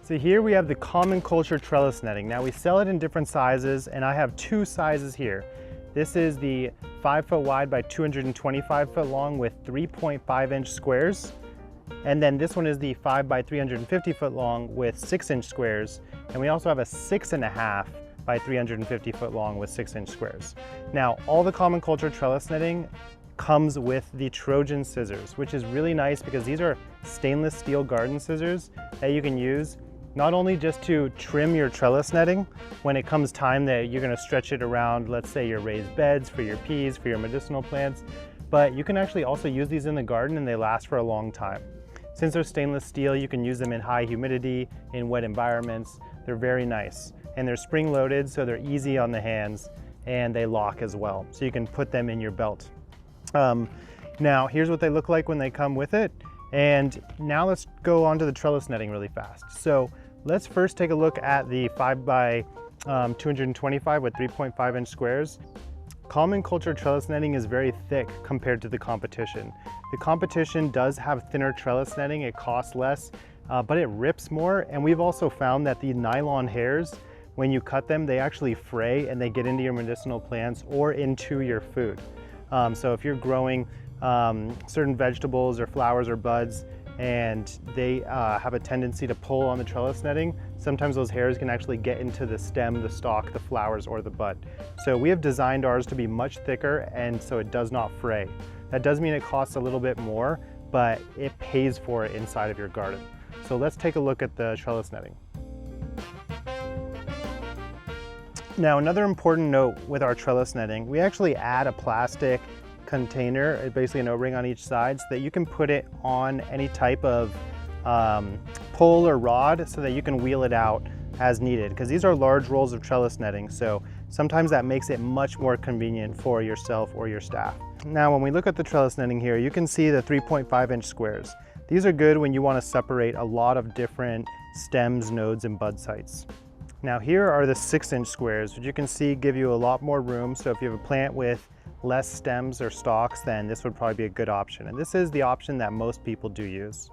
So here we have the common culture trellis netting. Now we sell it in different sizes, and I have two sizes here. This is the 5 foot wide by 225 foot long with 3.5 inch squares. And then this one is the 5 by 350 foot long with 6 inch squares. And we also have a 6.5 by 350 foot long with 6 inch squares. Now, all the common culture trellis netting comes with the Trojan scissors, which is really nice because these are stainless steel garden scissors that you can use not only just to trim your trellis netting when it comes time that you're going to stretch it around, let's say your raised beds for your peas, for your medicinal plants, but you can actually also use these in the garden and they last for a long time. Since they're stainless steel, you can use them in high humidity, in wet environments. They're very nice. And they're spring loaded, so they're easy on the hands and they lock as well. So you can put them in your belt. Now, here's what they look like when they come with it. And now let's go on to the trellis netting really fast. So let's first take a look at the 5 by 225 with 3.5 inch squares. Common culture trellis netting is very thick compared to the competition. The competition does have thinner trellis netting, it costs less, but it rips more. And we've also found that the nylon hairs, when you cut them, they actually fray and they get into your medicinal plants or into your food. So if you're growing certain vegetables or flowers or buds and they have a tendency to pull on the trellis netting, sometimes those hairs can actually get into the stem, the stalk, the flowers, or the bud. So we have designed ours to be much thicker and so it does not fray. That does mean it costs a little bit more, but it pays for it inside of your garden. So let's take a look at the trellis netting. Now, another important note with our trellis netting, we actually add a plastic container, basically an O-ring on each side, so that you can put it on any type of pole or rod so that you can wheel it out as needed, because these are large rolls of trellis netting, so sometimes that makes it much more convenient for yourself or your staff. Now, when we look at the trellis netting here, you can see the 3.5 inch squares. These are good when you want to separate a lot of different stems, nodes, and bud sites. Now here are the 6 inch squares, which you can see give you a lot more room. So if you have a plant with less stems or stalks, then this would probably be a good option. And this is the option that most people do use.